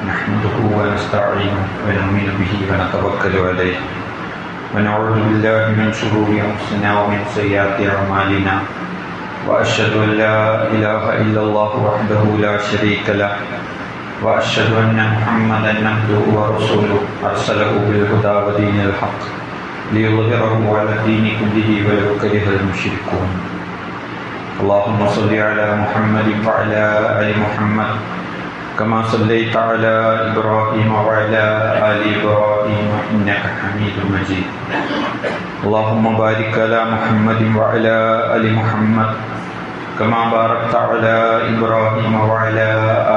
نحمده ونستعينه ونؤمن به ونتوكل عليه ونعوذ بالله من شرور أنفسنا ومن سيئات أعمالنا وأشهد أن لا إله إلا الله وحده لا شريك له وأشهد أن محمدا عبده ورسوله أرسله بالهدى ودين الحق ليظهره على الدين كله ولو كره المشركون. اللهم صل على محمد وعلى آل محمد كما صليت على إبراهيم وعلى آل إبراهيم إنك حميد مجيد. اللهم بارك على محمد وعلى آل محمد كما باركت على إبراهيم وعلى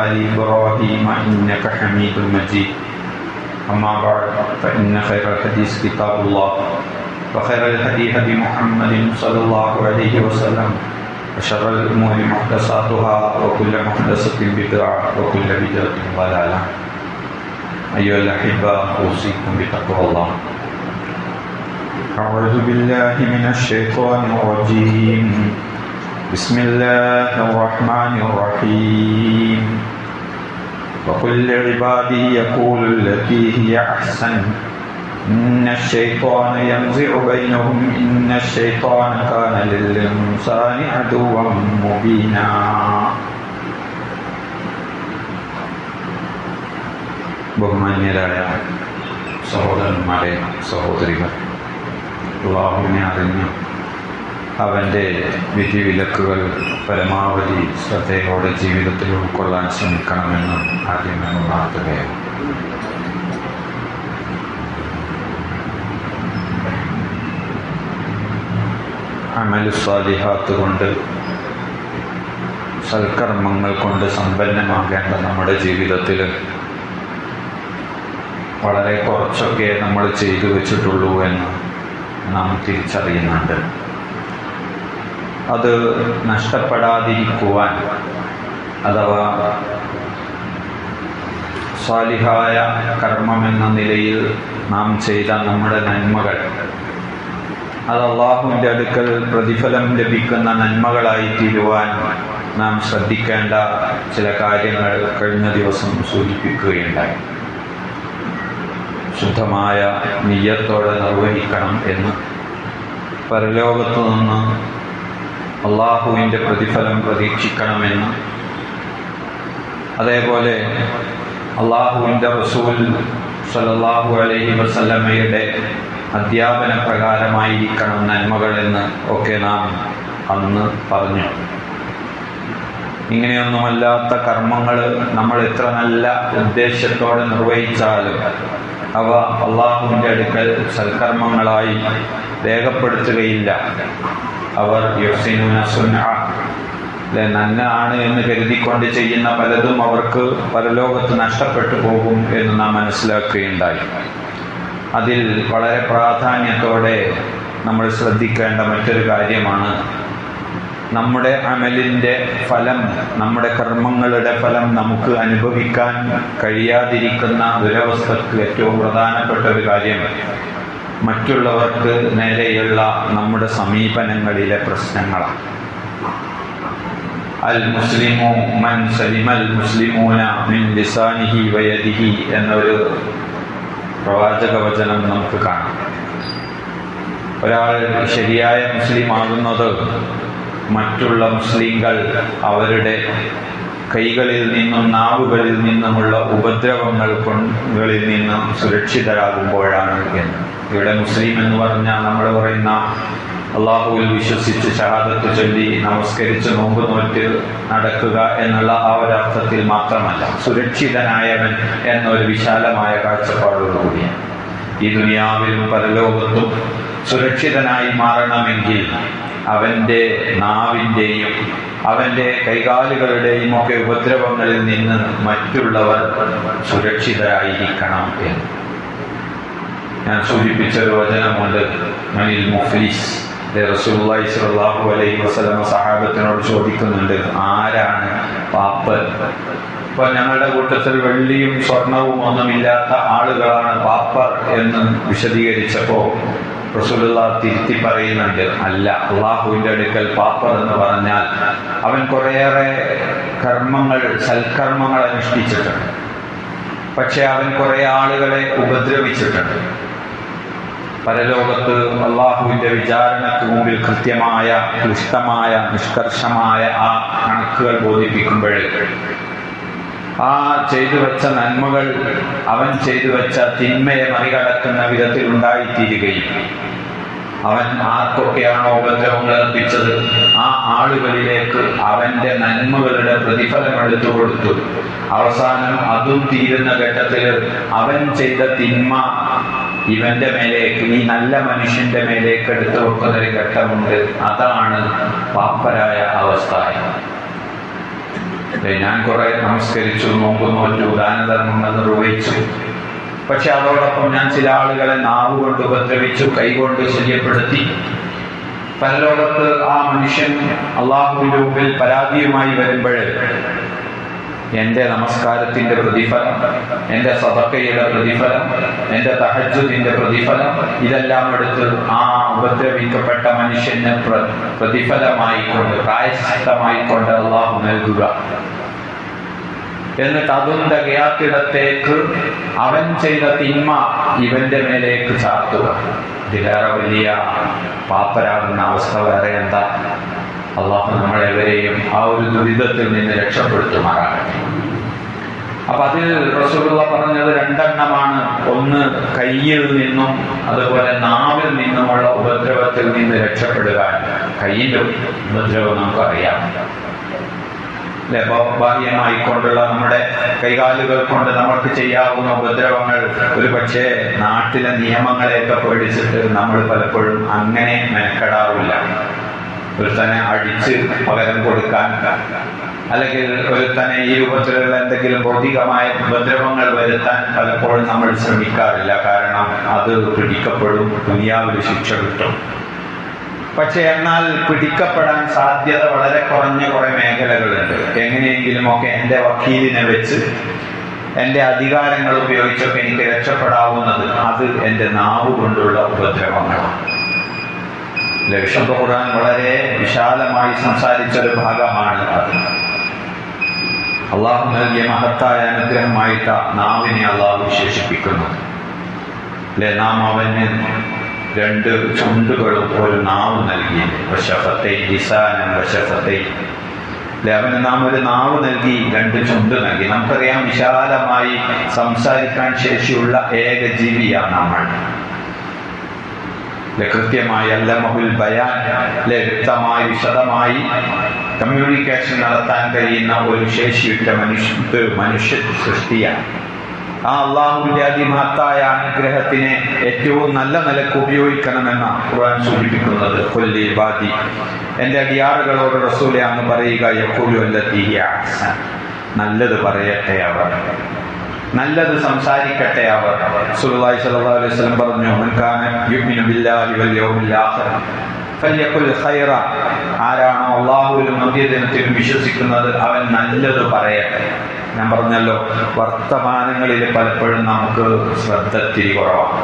آل إبراهيم إنك حميد مجيد. أما بعد فإن خير الحديث كتاب الله وخير الهدي هدي محمد صلى الله عليه وسلم وشر الأمور محدثاتها وكل محدثة بدعة وكل بدعة ضلالة. أيها الأحبة أوصيكم بتقوى الله. أعوذ بالله من الشيطان الرجيم. بسم الله الرحمن الرحيم. وقل لعبادي يقول التي هي أحسن إن الشيطان ينزع بينهم إن الشيطان كان للإنسان عدوا مبينا. ബഹുമാന്യരായ സഹോദരന്മാരെ, സഹോദരികൾ, അല്ലാഹുവിനെ അറിഞ്ഞ് അവൻ്റെ വിധിവിലക്കുകൾ പരമാവധി ശ്രദ്ധയോടെ ജീവിതത്തിൽ ഉൾക്കൊള്ളാൻ ശ്രമിക്കണമെന്ന് ആദ്യമേ ഉണർത്തുകയാണ്. അമലു സാലിഹാത്ത് കൊണ്ട്, സൽക്കർമ്മങ്ങൾ കൊണ്ട് സമ്പന്നമാകേണ്ട നമ്മുടെ ജീവിതത്തിൽ വളരെ കുറച്ചൊക്കെ നമ്മൾ ചെയ്തു വെച്ചിട്ടുള്ളൂ എന്ന് നാം തിരിച്ചറിയുന്നുണ്ട്. അത് നഷ്ടപ്പെടാതിരിക്കുവാൻ, അഥവാ സാലിഹായ കർമ്മമെന്ന നിലയിൽ നാം ചെയ്ത നമ്മുടെ നന്മകൾ അത് അള്ളാഹുവിൻ്റെ അടുക്കൽ പ്രതിഫലം ലഭിക്കുന്ന നന്മകളായി തീരുവാൻ നാം ശ്രദ്ധിക്കേണ്ട ചില കാര്യങ്ങൾ കഴിഞ്ഞ ദിവസം സൂചിപ്പിക്കുകയുണ്ടായി. ശുദ്ധമായ നിയ്യത്തോടെ നിർവഹിക്കണം എന്ന്, പരലോകത്തു നിന്ന് അള്ളാഹുവിൻ്റെ പ്രതിഫലം പ്രതീക്ഷിക്കണമെന്ന്, അതേപോലെ അള്ളാഹുവിൻ്റെ റസൂൽ സല്ലല്ലാഹു അലൈഹി വസല്ലമയുടെ അധ്യാപന പ്രകാരമായിരിക്കണം നന്മകളെന്ന് ഒക്കെ നാം അന്ന് പറഞ്ഞു. ഇങ്ങനെയൊന്നുമല്ലാത്ത കർമ്മങ്ങൾ നമ്മൾ എത്ര നല്ല ഉദ്ദേശത്തോടെ നിർവഹിച്ചാലും അവ അള്ളാഹുവിൻ്റെ അടുക്കൽ സൽക്കർമ്മങ്ങളായി രേഖപ്പെടുത്തുകയില്ല. അവർ യുഹ്സിനൂന സുൻഅ, നന്മ ആണ് എന്ന് കരുതിക്കൊണ്ട് ചെയ്യുന്ന പലതും അവർക്ക് പരലോകത്ത് നഷ്ടപ്പെട്ടു പോകും എന്ന് നാം മനസ്സിലാക്കുകയുണ്ടായി. അതിൽ വളരെ പ്രാധാന്യത്തോടെ നമ്മൾ ശ്രദ്ധിക്കേണ്ട മറ്റൊരു കാര്യമാണ് നമ്മുടെ അമലിൻ്റെ ഫലം, നമ്മുടെ കർമ്മങ്ങളുടെ ഫലം നമുക്ക് അനുഭവിക്കാൻ കഴിയാതിരിക്കുന്ന ദുരവസ്ഥക്ക് ഏറ്റവും പ്രധാനപ്പെട്ട ഒരു കാര്യം മറ്റുള്ളവർക്ക് നേരെയുള്ള നമ്മുടെ സമീപനങ്ങളിലെ പ്രശ്നങ്ങളാണ്. അൽ മുസ്ലിമു മൻ സലിമൽ മുസ്ലിമൂന മിൻ ലിസാനിഹി വയദിഹി എന്നൊരു പ്രവാചക വചനം നമുക്ക് കാണാം. ഒരാൾ ശരിയായ മുസ്ലിം ആകുന്നത് മറ്റുള്ള മുസ്ലിങ്ങൾ അവരുടെ കൈകളിൽ നിന്നും നാവുകളിൽ നിന്നുമുള്ള ഉപദ്രവങ്ങളിൽ നിന്നും സുരക്ഷിതരാകുമ്പോഴാണ് എന്ന്. ഇവിടെ മുസ്ലിം എന്ന് പറഞ്ഞാൽ നമ്മൾ പറയുന്ന അള്ളാഹുവിൽ വിശ്വസിച്ച് ഷഹാദത്ത് ചൊല്ലി നമസ്കരിച്ച് നോമ്പ് നോറ്റ് നടക്കുക എന്നുള്ള ആ ഒരർത്ഥത്തിൽ മാത്രമല്ല, സുരക്ഷിതനായവൻ എന്നൊരു വിശാലമായ കാഴ്ചപ്പാടോടുകൂടിയാണ്. ഈ ദുനിയാവിലും പരലോകത്തും സുരക്ഷിതനായി മാറണമെങ്കിൽ അവൻ്റെ നാവിൻ്റെയും അവൻ്റെ കൈകാലുകളുടെയും ഒക്കെ ഉപദ്രവങ്ങളിൽ നിന്ന് മറ്റുള്ളവർ സുരക്ഷിതരായിരിക്കണം എന്ന്. ഞാൻ സൂചിപ്പിച്ചൊരു വചനമുണ്ട്, മനിൽ മുഫ്ലിസ്. റസൂലുള്ളാഹി സ്വല്ലല്ലാഹു അലൈഹി വസല്ലം സഹാബത്തിനോട് ചോദിക്കുന്നുണ്ട്, ആരാണ് പാപ്പൻ? അപ്പോൾ ഞങ്ങളുടെ കൂട്ടത്തിൽ വെള്ളിയും സ്വർണവും ഒന്നുമില്ലാത്ത ആളുകളാണ് പാപ്പർ എന്ന് വിശദീകരിച്ചപ്പോൾ റസൂലുള്ളാഹി തിരുത്തി പറയുന്നുണ്ട്, അല്ല, അള്ളാഹുവിൻ്റെ അടുക്കൽ പാപ്പർ എന്ന് പറഞ്ഞാൽ അവൻ കുറേയേറെ കർമ്മങ്ങൾ, സൽക്കർമ്മങ്ങൾ അനുഷ്ഠിച്ചിട്ടുണ്ട്. പക്ഷെ അവൻ കുറെ ആളുകളെ ഉപദ്രവിച്ചിട്ടുണ്ട്. പരലോകത്ത് അള്ളാഹുവിന്റെ വിചാരണക്ക് മുമ്പിൽ കൃത്യമായ, ക്ലിഷ്ടമായ, നിഷ്കർഷമായ ആ കണക്കുകൾ ബോധിപ്പിക്കുമ്പോൾ ആ ചെയ്തു വെച്ച നന്മകൾ അവൻ ചെയ്തു വെച്ച തിന്മയെ മറികടക്കുന്ന വിധത്തിൽ ഉണ്ടായിത്തീരുകയും അവൻ ആർക്കൊക്കെയാണോ ഉപദ്രവങ്ങൾ ഏൽപ്പിച്ചത് ആ ആളുകളിലേക്ക് അവന്റെ നന്മകളുടെ പ്രതിഫലം എടുത്തു കൊടുത്തു. അവസാനം അതും തീരുന്ന ഘട്ടത്തിൽ അവൻ ചെയ്ത തിന്മ ഇവന്റെ മേലേക്ക്, ഈ നല്ല മനുഷ്യന്റെ മേലേക്ക് എടുത്തു വെക്കുന്നൊരു ഘട്ടമുണ്ട്. അതാണ് പാപ്പരായ അവസ്ഥ. ഞാൻ കുറെ നമസ്കരിച്ചു, നോമ്പ് നോറ്റു, ദാനധർമ്മങ്ങൾ നിർവഹിച്ചു, പക്ഷെ അതോടൊപ്പം ഞാൻ ചില ആളുകളെ നാവുകൊണ്ട് ഉപദ്രവിച്ചു, കൈകൊണ്ട് ശല്യപ്പെടുത്തി. പരലോകത്ത് ആ മനുഷ്യൻ അള്ളാഹുവിന്റെ മുമ്പിൽ പരാതിയുമായി വരുമ്പോൾ എൻ്റെ നമസ്കാരത്തിന്റെ പ്രതിഫലം, എൻ്റെ സദഖയുടെ പ്രതിഫലം, എൻ്റെ തഹജ്ജുദിന്റെ പ്രതിഫലം ഇതെല്ലാം എടുത്ത് ആ ഉപദ്രവിക്കപ്പെട്ട മനുഷ്യന് പ്രതിഫലമായിക്കൊണ്ട്, പ്രായശ്ചിത്തമായിക്കൊണ്ട് അള്ളാഹു നൽകുക. എന്നിട്ട് അതും തികയാത്തിടത്തേക്ക് അവൻ ചെയ്ത തിന്മ ഇവന്റെ മേലേക്ക് ചാർത്തുക. ഇതിലേറെ വലിയ പാപ്പരാകുന്ന അവസ്ഥ വേറെ എന്താ? അള്ളാഹു നമ്മളെവരെയും ആ ഒരു ദുരിതത്തിൽ നിന്ന് രക്ഷപ്പെടുത്തുമാറാകട്ടെ. അപ്പൊ അതിൽ റസൂലുള്ളാഹി പറഞ്ഞത് രണ്ടെണ്ണമാണ്. ഒന്ന്, കയ്യിൽ നിന്നും അതുപോലെ നാവിൽ നിന്നുമുള്ള ഉപദ്രവത്തിൽ നിന്ന് രക്ഷപ്പെടുക. കയ്യിന്റെ ഉപദ്രവം നമുക്കറിയാം, ബാഹ്യമായിക്കൊണ്ടുള്ള നമ്മുടെ കൈകാലുകൾ കൊണ്ട് നമുക്ക് ചെയ്യാവുന്ന ഉപദ്രവങ്ങൾ. ഒരു പക്ഷേ നാട്ടിലെ നിയമങ്ങളെയൊക്കെ പേടിച്ചിട്ട് നമ്മൾ പലപ്പോഴും അങ്ങനെ മെനക്കെടാറില്ല. ഒരുത്തനെ അടിച്ച് പകരം കൊടുക്കാൻ, അല്ലെങ്കിൽ ഒരുത്തനെ ഈ രൂപത്തിലുള്ള എന്തെങ്കിലും ഭൗതികമായ ഉപദ്രവങ്ങൾ വരുത്താൻ പലപ്പോഴും നമ്മൾ ശ്രമിക്കാറില്ല. കാരണം അത് പിടിക്കപ്പെടും, ദുനിയാവിൽ ശിക്ഷ കിട്ടും. പക്ഷെ എന്നാൽ പിടിക്കപ്പെടാൻ സാധ്യത വളരെ കുറഞ്ഞ കുറെ മേഖലകളുണ്ട്. എങ്ങനെയെങ്കിലുമൊക്കെ എൻ്റെ വക്കീലിനെ വെച്ച്, എൻ്റെ അധികാരങ്ങൾ ഉപയോഗിച്ചൊക്കെ എനിക്ക് രക്ഷപ്പെടാവുന്നത് അത് എൻ്റെ നാവ് കൊണ്ടുള്ള ഉപദ്രവങ്ങളാണ്. വിശുദ്ധ ഖുർആൻ വളരെ വിശാലമായി സംസാരിച്ചൊരു ഭാഗമാണ് അത്. അള്ളാഹു നൽകിയ മഹത്തായ അനുഗ്രഹമായിട്ട് നാവിനെ അള്ളാഹു വിശേഷിപ്പിക്കുന്നു. അല്ലെ, നാം അവന് രണ്ട് ചുണ്ടുകളും ഒരു നാവ് നൽകിയില്ലേ. അവന് നാം ഒരു നാവ് നൽകി, രണ്ട് ചുണ്ട് നൽകി. നമുക്കറിയാം, വിശാലമായി സംസാരിക്കാൻ ശേഷിയുള്ള ഏക ജീവിയാണ് നമ്മൾ. കൃത്യമായി അല്ലമഹുൽ ബയാൻ, വ്യക്തമായി വിശദമായി കമ്മ്യൂണിക്കേഷൻ നടത്താൻ കഴിയുന്ന ഒരു ശേഷിയുറ്റ മനുഷ്യ സൃഷ്ടിയാണ്. ആ അള്ളാഹുവിന്റെ അതിമഹത്തായ അനുഗ്രഹത്തിനെ ഏറ്റവും നല്ല നിലക്ക് ഉപയോഗിക്കണമെന്ന ഖുർആൻ സൂചിപ്പിക്കുന്നത്. ഖുൽ ഇബാദി, എൻ്റെ അടിയാറുകളോട് റസൂലേ അങ്ങ് പറയുക, യഖൂലു അല്ലതീ ഹിയ അഹ്സൻ, നല്ലത് പറയട്ടെ അവർ, നല്ലത് സംസാരിക്കട്ടെ അവർ. റസൂലുള്ളാഹി സ്വല്ലല്ലാഹു അലൈഹി വസല്ലം പറഞ്ഞു, മൻ കാന യുമിനു ബില്ലാഹി വൽ യൗമിൽ ആഖിർ ഫൽയഖുൽ ഖൈറ, ആരാണോ അല്ലാഹുവിലും അന്ത്യദിനത്തിലും വിശ്വസിക്കുന്നത് അവൻ നല്ലത് പറയട്ടെ. ഞാൻ പറഞ്ഞല്ലോ, വർത്തമാനങ്ങളിൽ പലപ്പോഴും നമുക്ക് ശ്രദ്ധ തിരി കുറവാണ്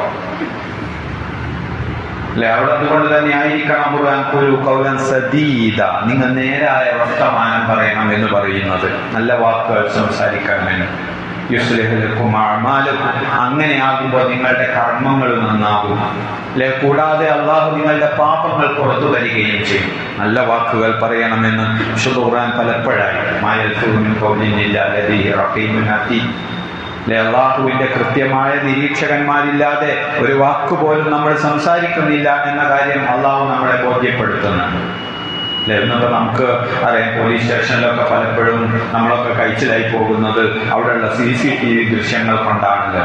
അല്ലെ. അവിടെ അതുകൊണ്ട് തന്നെ ആയിരിക്കണം ഖുർആൻ ഖൗലൻ സദീദ, നിങ്ങൾ നേരായ വർത്തമാനം പറയണം എന്ന് പറയുന്നത്, നല്ല വാക്കുകൾ സംസാരിക്കാൻ വേണ്ടി. യുസ്ലിഹു ലക്കും അഅമാലക്കും, അങ്ങനെയാകുമ്പോൾ നിങ്ങളുടെ കർമ്മങ്ങൾ നന്നാകും അല്ലെ. കൂടാതെ അള്ളാഹു നിങ്ങളുടെ പാപങ്ങൾ പുറത്തു തരികയും ചെയ്യും. നല്ല വാക്കുകൾ പറയണമെന്ന് വിശുദ്ധ ഖുർആൻ പലപ്പോഴായി. അള്ളാഹുവിന്റെ കൃത്യമായ നിരീക്ഷകന്മാരില്ലാതെ ഒരു വാക്കുപോലും നമ്മൾ സംസാരിക്കുന്നില്ല എന്ന കാര്യം അള്ളാഹു നമ്മളെ ബോധ്യപ്പെടുത്തുന്നുണ്ട്. എന്നൊക്കെ നമുക്ക് അറിയാം. പോലീസ് സ്റ്റേഷനിലൊക്കെ പലപ്പോഴും നമ്മളൊക്കെ കഴിച്ചിലായി പോകുന്നത് അവിടെയുള്ള CCTV ദൃശ്യങ്ങൾ കൊണ്ടാണല്ലോ.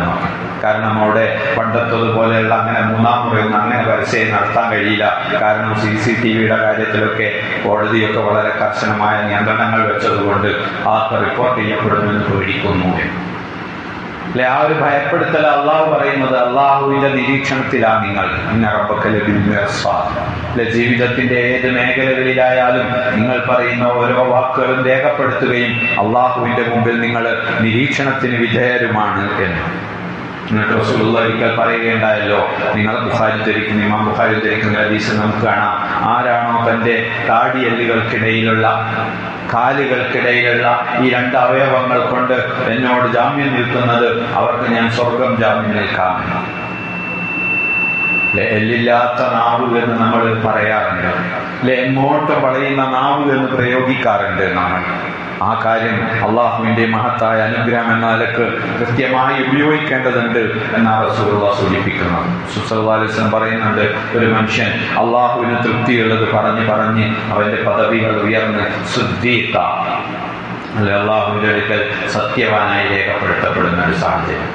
കാരണം അവിടെ പണ്ടത്തതുപോലെയുള്ള അങ്ങനെ മൂന്നാം മുറിയൊന്നും അങ്ങനെ പരസ്യം നടത്താൻ കഴിയില്ല. കാരണം CCTVയുടെ കാര്യത്തിലൊക്കെ കോടതിയൊക്കെ വളരെ കർശനമായ നിയന്ത്രണങ്ങൾ വെച്ചതുകൊണ്ട് ആർക്ക് റിപ്പോർട്ട് ചെയ്യപ്പെടുമെന്ന് പേടിക്കുന്നു അല്ലെ. ആ ഒരു ഭയപ്പെടുത്തൽ അള്ളാഹു പറയുന്നത്, അള്ളാഹുവിന്റെ നിരീക്ഷണത്തിലാണ് നിങ്ങൾ. ജീവിതത്തിന്റെ ഏത് മേഖലകളിലായാലും നിങ്ങൾ പറയുന്ന ഓരോ വാക്കുകളും രേഖപ്പെടുത്തുകയും അള്ളാഹുവിന്റെ മുമ്പിൽ നിങ്ങൾ നിരീക്ഷണത്തിന് വിധേയരുമാണ് എന്ന്. എന്നിട്ട് റസൂലുള്ളാഹി ഒരിക്കൽ പറയുകയുണ്ടായല്ലോ, നിങ്ങൾ ഇമാം ബുഖാരി ധരിക്കുന്ന ഹദീസ് നമുക്ക് കാണാം. ആരാണോ തൻ്റെ താടിയെല്ലുകൾക്കിടയിലുള്ള കാലുകൾക്കിടയിലുള്ള ഈ 2 അവയവങ്ങൾ കൊണ്ട് എന്നോട് ജാമ്യം നിൽക്കുന്നത് അവർക്ക് ഞാൻ സ്വർഗം ജാമ്യം നിൽക്കാം. എല്ലില്ലാത്ത നാവ് എന്ന് നമ്മൾ പറയാറുണ്ട്, എങ്ങോട്ട് വളയുന്ന നാവ് എന്ന് പ്രയോഗിക്കാറുണ്ട് നമ്മൾ. ആ കാര്യം അള്ളാഹുവിൻ്റെ മഹത്തായ അനുഗ്രഹം എന്ന നിലക്ക് കൃത്യമായി ഉപയോഗിക്കേണ്ടതുണ്ട് എന്നാണ് റസൂലുള്ളാഹി സൂചിപ്പിക്കുന്നത്. സല്ലല്ലാഹു അലൈഹി വസല്ലം പറയുന്നുണ്ട്, ഒരു മനുഷ്യൻ അള്ളാഹുവിന് തൃപ്തിയുള്ളത് പറഞ്ഞ് അവൻ്റെ പദവികൾ ഉയർന്ന് സിദ്ദീഖ, അള്ളാഹുവിൻ്റെ അടുക്കൽ സത്യവാനായി രേഖപ്പെടുത്തപ്പെടുന്ന ഒരു സാഹചര്യം.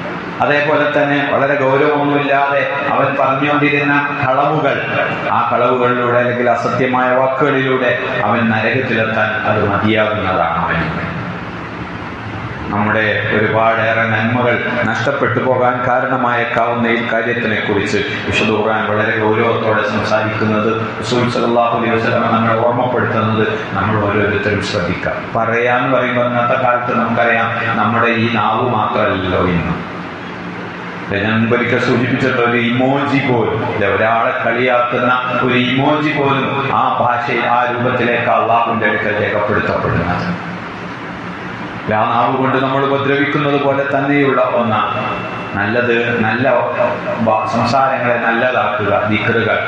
അതേപോലെ തന്നെ വളരെ ഗൗരവമൊന്നുമില്ലാതെ അവൻ പറഞ്ഞുകൊണ്ടിരുന്ന കളവുകൾ, ആ കളവുകളിലൂടെ അല്ലെങ്കിൽ അസത്യമായ വാക്കുകളിലൂടെ അവൻ നരകത്തിലെത്താൻ അത് മതിയാകുന്നതാണ്. അവന് നമ്മുടെ ഒരുപാടേറെ നന്മകൾ നഷ്ടപ്പെട്ടു പോകാൻ കാരണമായേക്കാവുന്ന ഈ കാര്യത്തിനെ കുറിച്ച് വിശുദ്ധ ഖുർആൻ വളരെ ഗൗരവത്തോടെ സംസാരിക്കുന്നത്, റസൂൽ സല്ലല്ലാഹു അലൈഹി വസല്ലം നമ്മളെ ഓർമ്മപ്പെടുത്തുന്നത് നമ്മൾ ഓരോരുത്തരും ശ്രദ്ധിക്കാം. പറയാന്ന് പറയുമ്പോൾ ഇന്നത്തെ കാലത്ത് നമുക്കറിയാം, നമ്മുടെ ഈ നാവ് മാത്രമല്ലല്ലോ ഇന്ന്. ഞാൻ ഒരിക്കൽ സൂചിപ്പിച്ചിട്ടുള്ള ഒരു ഇമോജി പോലും, ഒരാളെ കളിയാക്കുന്ന ഒരു ഇമോജി പോലും ആ ഭാഷയിൽ ആ രൂപത്തിലേക്ക് അള്ളാഹുവിൻ്റെ അടുക്കൽ രേഖപ്പെടുത്തപ്പെടുന്നത്. ആ നാവ് കൊണ്ട് നമ്മൾ ഉപദ്രവിക്കുന്നത് പോലെ തന്നെയുള്ള ഒന്നാണ്. നല്ല സംസാരങ്ങളെ നല്ലതാക്കുക, ദിക്റുകൾ.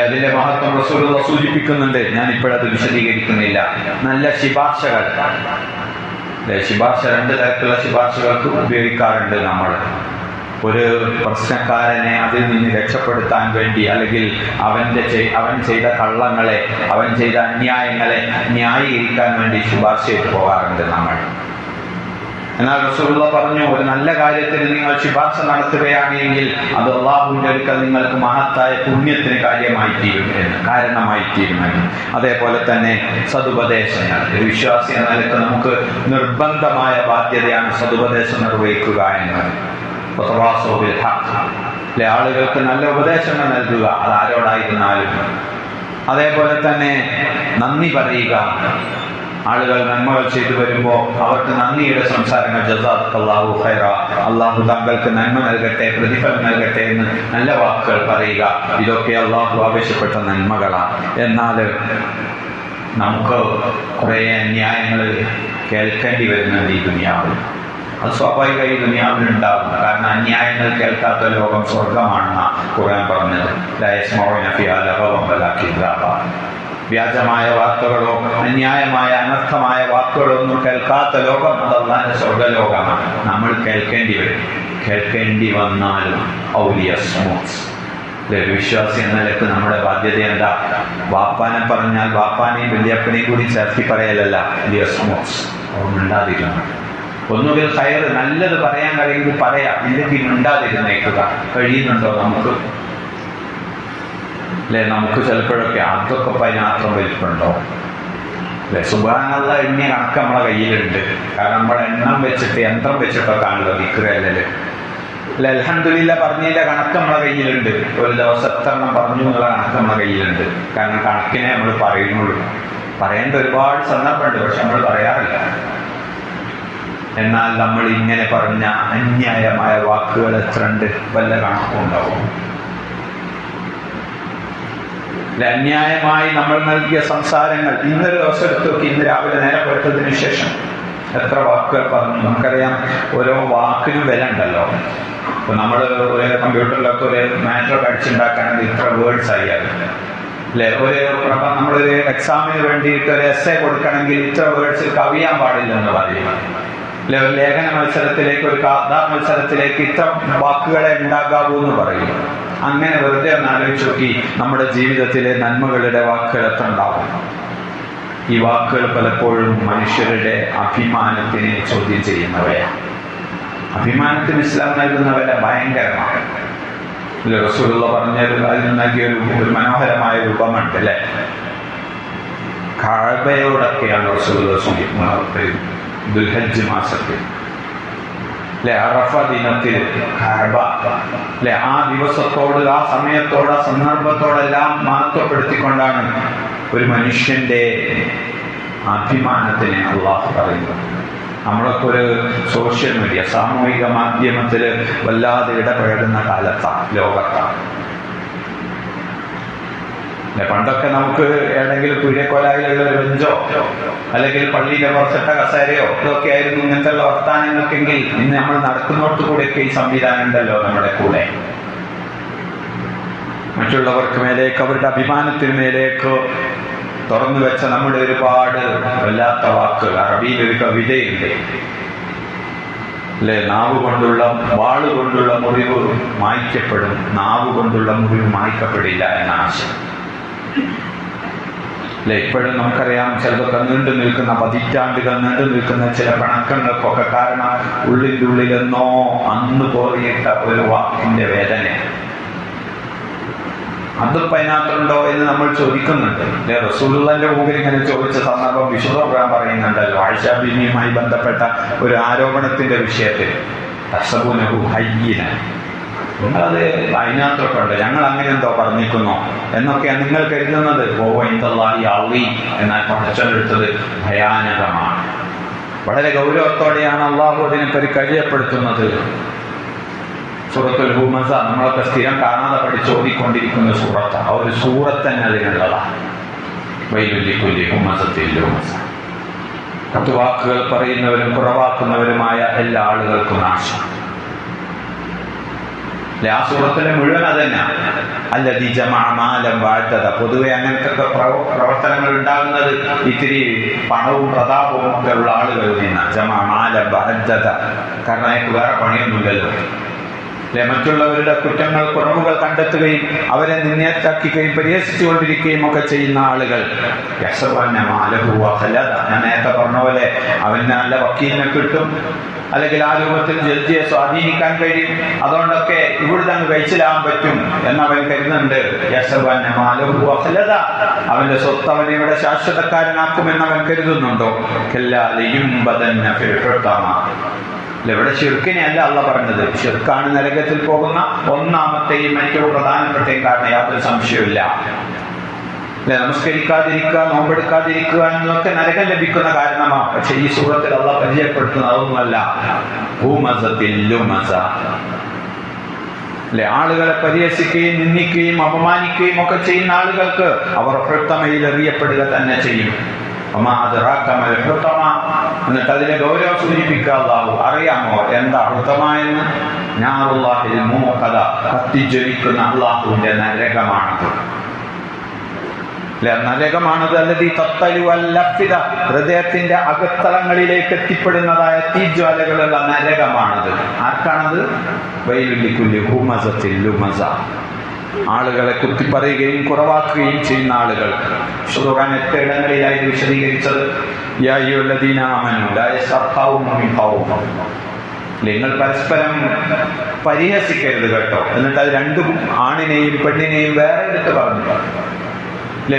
അതിന്റെ മഹത്വം റസൂലുള്ളാഹി സൂചിപ്പിക്കുന്നുണ്ട്. ഞാൻ ഇപ്പോഴത് വിശദീകരിക്കുന്നില്ല. നല്ല ശുപാർശകൾ, ശുപാർശ 2 തരത്തിലുള്ള ശുപാർശകൾക്ക് ഉപയോഗിക്കാറുണ്ട് നമ്മൾ. ഒരു പ്രശ്നക്കാരനെ അതിൽ നിന്ന് രക്ഷപ്പെടുത്താൻ വേണ്ടി, അല്ലെങ്കിൽ അവൻ ചെയ്ത കള്ളങ്ങളെ, അവൻ ചെയ്ത അന്യായങ്ങളെ ന്യായീകരിക്കാൻ വേണ്ടി ശുപാർശ ചെയ്തു പോകാറുണ്ട് നമ്മൾ. എന്നാൽ റസൂലുള്ളാഹി പറഞ്ഞു, ഒരു നല്ല കാര്യത്തിന് നിങ്ങൾ ശുപാർശ നടത്തുകയാണെങ്കിൽ അത് അല്ലാഹുവിന്റെ അടുക്കൽ നിങ്ങൾക്ക് മഹത്തായ പുണ്യത്തിന് കാരണമായി തീരുമെന്ന്. അതേപോലെ തന്നെ സദുപദേശങ്ങൾ, ഒരു വിശ്വാസി എന്ന നിലയ്ക്ക് നമുക്ക് നിർബന്ധമായ ബാധ്യതയാണ് സദുപദേശം നിർവഹിക്കുക എന്നത്. ആളുകൾക്ക് നല്ല ഉപദേശങ്ങൾ നൽകുക, അത് ആരോടായിരുന്നാലും. അതേപോലെ തന്നെ നന്ദി പറയുക. ആളുകൾ നന്മകൾ ചെയ്തു വരുമ്പോൾ അവർക്ക് നന്ദിയുടെ സംസാരങ്ങൾ, ജസാക്കല്ലാഹു ഖൈറ, അള്ളാഹു താങ്കൾക്ക് നന്മ നൽകട്ടെ, പ്രതിഫലം നൽകട്ടെ എന്ന് നല്ല വാക്കുകൾ പറയുക. ഇതൊക്കെ അള്ളാഹു ആവശ്യപ്പെട്ട നന്മകളാണ്. എന്നാൽ നമുക്ക് കുറേ അന്യായങ്ങൾ കേൾക്കേണ്ടി വരുന്നുണ്ട് ഈ ദുനിയാവിൽ. അത് സ്വാഭാവികമായി ദുനിയാവിലുണ്ടാകും. കാരണം അന്യായങ്ങൾ കേൾക്കാത്ത ലോകം സ്വർഗമാണെന്നാണ് ഖുർആൻ പറഞ്ഞത്. വ്യാജമായ വാർത്തകളോ അന്യായമായ അനർത്ഥമായ വാക്കുകളോ ഒന്നും കേൾക്കാത്ത ലോകം അത് അല്ലാഹുവിന്റെ സ്വർഗലോകമാണ്. നമ്മൾ കേൾക്കേണ്ടി വന്നാലും വിശ്വാസി എന്ന നിലക്ക് നമ്മുടെ ബാധ്യത എന്താ? വാപ്പാനെ പറഞ്ഞാൽ വാപ്പാനെയും വല്യപ്പനെയും കൂടി ചേർത്തി പറയലല്ല, മിണ്ടാതിരിക്കണം. ഒന്നുകിൽ ഖൈർ, നല്ലത് പറയാൻ കഴിയുമെങ്കിൽ പറയാം, ഇല്ലെങ്കിൽ മിണ്ടാതിരുന്നേക്കുക. കഴിയുന്നുണ്ടോ നമുക്ക്? നമുക്ക് ചിലപ്പോഴൊക്കെ അതൊക്കെ അതിനർത്ഥം വലിപ്പുണ്ടോ? സുബ്ഹാനല്ലാഹ് എണ്ണിയ കണക്ക് നമ്മളെ കയ്യിലുണ്ട്. കാരണം നമ്മൾ എണ്ണം വെച്ചിട്ട് യന്ത്രം വെച്ചിട്ടൊക്കെ ആണല്ലോ ദിക്റല്ലേ. അൽഹംദുലില്ലാഹ് പറഞ്ഞതിന്റെ കണക്ക് നമ്മളെ കയ്യിലുണ്ട്. ഒരു ദിവസം എത്ര എണ്ണം പറഞ്ഞു എന്നുള്ള കണക്ക് നമ്മളെ കയ്യിലുണ്ട്. കാരണം കണക്കിനെ നമ്മൾ പറയുന്നുള്ളൂ. പറയേണ്ട ഒരുപാട് സന്ദർഭമുണ്ട്, പക്ഷെ നമ്മൾ പറയാറില്ല. എന്നാൽ നമ്മൾ ഇങ്ങനെ പറഞ്ഞ അന്യായമായ വാക്കുകൾ എത്ര ഉണ്ട്? വല്ല കണക്കുണ്ടാവും. അന്യായമായി നമ്മൾ നൽകിയ സംസാരങ്ങൾ, ഇന്നൊരു ദിവസം എടുത്തു നോക്കി, ഇന്ന് രാവിലെ നേരെ പോയതിനു ശേഷം എത്ര വാക്കുകൾ പറഞ്ഞു. നമുക്കറിയാം ഓരോ വാക്കിനും വില ഉണ്ടല്ലോ. ഇപ്പൊ നമ്മൾ ഒരു കമ്പ്യൂട്ടറിലൊക്കെ ഒരു മാറ്റർ അടിച്ചുണ്ടാക്കുകയാണെങ്കിൽ ഇത്ര വേർഡ്സ് ആയാലും നമ്മളൊരു എക്സാമിന് വേണ്ടിയിട്ട് ഒരു എസ്സേ കൊടുക്കണമെങ്കിൽ ഇത്ര വേർഡ്സ് കവിയാൻ പാടില്ലെന്ന് പറയും. ഒരു ലേഖന മത്സരത്തിലേക്ക്, ഒരു കഥാ മത്സരത്തിലേക്ക് ഇത്ര വാക്കുകളെ ഉണ്ടാകാവൂ എന്ന് പറയും. അങ്ങനെ വെറുതെ ഒന്ന് ആലോചിച്ച് നോക്കി, നമ്മുടെ ജീവിതത്തിലെ നന്മകളുടെ വാക്കുകൾ എത്ര ഉണ്ടാവും. ഈ വാക്കുകൾ പലപ്പോഴും മനുഷ്യരുടെ അഭിമാനത്തിനെ ചോദ്യം ചെയ്യുന്നവയാണ്. അഭിമാനത്തിന് ഇസ്ലാം നൽകുന്ന വില ഭയങ്കരമാണ്. റസൂലുള്ളാഹി പറഞ്ഞൊരു അതിന് നൽകിയൊരു മനോഹരമായ രൂപമുണ്ട് അല്ലെ. കഅബയോടൊക്കെയാണ് റസൂലുള്ളാഹി സൂചിപ്പിക്കുന്നത്. ദുൽഹജ്ജ് മാസത്തിൽ അറഫ ദിനത്തിൽ കഅബ ആ ദിവസത്തോട്, ആ സമയത്തോട്, ആ സന്ദർഭത്തോടെല്ലാം മഹത്വപ്പെടുത്തിക്കൊണ്ടാണ് ഒരു മനുഷ്യന്റെ അഭിമാനത്തിനെ അള്ളാഹു പറയുന്നത്. നമ്മളൊക്കെ ഒരു സോഷ്യൽ മീഡിയ, സാമൂഹിക മാധ്യമത്തിൽ വല്ലാതെ ഇടപഴകുന്ന കാലത്താണ്, ലോകത്താണ്. പണ്ടൊക്കെ നമുക്ക് ഏതെങ്കിലും പുഴക്കോലായിലുള്ള ഒരു ബെഞ്ചോ അല്ലെങ്കിൽ പള്ളിയിലെ പുറത്തിട്ട കസേരയോ ഇതൊക്കെ ആയിരുന്നു ഇങ്ങനത്തെ വർത്താനങ്ങൾക്കെങ്കിൽ ഇന്ന് നമ്മൾ നടക്കുന്നോട്ട് കൂടെയൊക്കെ ഈ സംവിധാനം ഉണ്ടല്ലോ നമ്മുടെ കൂടെ. മറ്റുള്ളവർക്ക് മേലേക്ക്, അവരുടെ അഭിമാനത്തിന് മേലേക്ക് തുറന്നു വെച്ച നമ്മുടെ ഒരുപാട് വല്ലാത്ത വാക്കുകൾ. അറബിയിൽ ഒരു കവിതയുണ്ട് അല്ലെ, നാവ് കൊണ്ടുള്ള വാളുകൊണ്ടുള്ള മുറിവ് മായ്ക്കപ്പെടും, നാവ് കൊണ്ടുള്ള മുറിവ് മായ്ക്കപ്പെടില്ല എന്ന ആശയം അല്ലെ. ഇപ്പോഴും നമുക്കറിയാം ചിലതൊക്കെ നീണ്ടു നിൽക്കുന്ന, പതിറ്റാണ്ടുകൾ നീണ്ടു നിൽക്കുന്ന ചില പിണക്കങ്ങൾക്കൊക്കെ കാരണം ഉള്ളിൻ്റെ ഉള്ളിലെന്നോ അന്ന് കോറിയിട്ട ഒരു വാക്കിന്റെ വേദന. അതിപ്പോ അതിനകത്തുണ്ടോ എന്ന് നമ്മൾ ചോദിക്കുന്നുണ്ട്. റസൂലുള്ളാഹിന്റെ മുമ്പിൽ ഇങ്ങനെ ചോദിച്ച സന്ദർഭം വിശുദ്ധ ഖുർആൻ പറയുന്നുണ്ടല്ലോ. ആയിഷ ബീവിയുമായി ബന്ധപ്പെട്ട ഒരു ആരോപണത്തിന്റെ വിഷയത്തിൽ തഹ്സബൂനഹു ഹയ്യിനൻ, നിങ്ങളത് അതിനകത്തൊക്കെ ഉണ്ട്, ഞങ്ങൾ അങ്ങനെ എന്തോ പറഞ്ഞിരിക്കുന്നു എന്നൊക്കെയാണ് നിങ്ങൾ കരുതുന്നത്. ഇൻദല്ലാഹി അളീം എന്നാൽ പഠിച്ചെടുത്തത് ഭയാനകമാണ്. വളരെ ഗൗരവത്തോടെയാണ് അള്ളാഹു അതിനെ കഴിയപ്പെടുത്തുന്നത്. സൂറത്തുൽ ഹുമസ നമ്മളൊക്കെ സ്ഥിരം കാണാതെ പഠിച്ചോടിക്കൊണ്ടിരിക്കുന്ന സൂറത്ത്. ആ ഒരു സൂറത്ത് തന്നെ അതിനുള്ളതാണ്. വൈലുല്ലിക്കുല്ലി ഹുമസത്തിൽ ഹുമസ. വാക്കുകൾ പറയുന്നവരും കുറവാക്കുന്നവരുമായ എല്ലാ ആളുകൾക്കും നാശം. ആ സൂറത്തിലെ മുഴുവൻ അതന്നെ. അല്ലദീ ജമഅ മാലൻ വഅദ്ദദ. പൊതുവെ അങ്ങനത്തെ പ്രവർത്തനങ്ങൾ ഉണ്ടാകുന്നത് ഇത്തിരി പണവും പ്രതാപവും ഒക്കെ ഉള്ള ആളുകളിൽ നിന്നാണ്. ജമഅ മാലൻ വഅദ്ദദ. കാരണം അയാൾക്ക് വേറെ പണിയൊന്നുമില്ലല്ലോ. മറ്റുള്ളവരുടെ കുറ്റങ്ങൾ, കുറവുകൾ കണ്ടെത്തുകയും അവരെ നിന്നേറ്റാക്കുകയും പരിഹസിച്ചുകൊണ്ടിരിക്കുകയും ഒക്കെ ചെയ്യുന്ന ആളുകൾ. ഞാൻ നേരത്തെ പറഞ്ഞ പോലെ അവന് നല്ല വക്കീലിനെ കിട്ടും, അല്ലെങ്കിൽ ആ രൂപത്തിൽ ജഡ്ജിയെ സ്വാധീനിക്കാൻ കഴിയും, അതുകൊണ്ടൊക്കെ ഇവിടുന്ന് അങ്ങ് കഴിച്ചിലാകാൻ പറ്റും എന്നവൻ കരുതുന്നുണ്ട്. അവന്റെ സ്വത്ത് അവനെ ഇവിടെ ശാശ്വതക്കാരനാക്കുമെന്നവൻ കരുതുന്നുണ്ടോ? ഇവിടെ ഷിർക്കിനെ അല്ല അള്ളാഹ് പറഞ്ഞത്. ഷിർക്കാണ് നരകത്തിൽ പോകുന്ന ഒന്നാമത്തെയും ഏറ്റവും പ്രധാനപ്പെട്ടയും കാരണം, യാതൊരു സംശയമില്ല. നമസ്കരിക്കാതിരിക്കുക, നോമ്പെടുക്കാതിരിക്കുക എന്നൊക്കെ നരകം ലഭിക്കുന്ന കാരണമാണ്. പക്ഷെ ഈ സൂറത്തിൽ അള്ളാഹ് പരിചയപ്പെടുത്തുന്നത് അതൊന്നുമല്ല. ആളുകളെ പരിഹസിക്കുകയും നിന്ദിക്കുകയും അപമാനിക്കുകയും ഒക്കെ ചെയ്യുന്ന ആളുകൾക്ക് അവർ ഹൃത്തമയിൽ എറിയപ്പെടുക തന്നെ ചെയ്യും. എന്നിട്ട് അതിലെ ഗൗരവം സൂചിപ്പിക്കുക അല്ലാഹു. അറിയാമോ എന്താ ഹൃത്തമ എന്ന്? നാറുല്ലാഹിൽ മൂഖദ, കത്തിജ്വലിക്കുന്ന അല്ലാഹുവിന്റെ നരകമാണത്. നരകമാണത്. അല്ലദീ തത്തലു അൽ-അഫ്ഇദ, ഹൃദയത്തിന്റെ അകത്തളങ്ങളിലേക്ക് എത്തിപ്പെടുന്നതായ തീജ്വാലകളുള്ള നരകമാണത്. ആർക്കാണത്? വൈലുൽ ലികുല്ലി ഹുമസത്തിൽ ലുമസ. ആളുകളെ കുത്തിപ്പറയുകയും കുറവാക്കുകയും ചെയ്യുന്ന ആളുകൾ. ഖുർആൻ എത്ര ഇടങ്ങളിലായി വിശദീകരിച്ചത്? യാ അയ്യുഹല്ലദീന ആമനൂ ലാ യസ്ഖർ ഖൗമുൻ മിൻ ഖൗം. നിങ്ങൾ പരസ്പരം പരിഹസിക്കരുത് കേട്ടോ. എന്നിട്ട് അത് രണ്ടും ആണിനെയും പെണ്ണിനെയും വേറെ എടുത്ത് പറഞ്ഞു.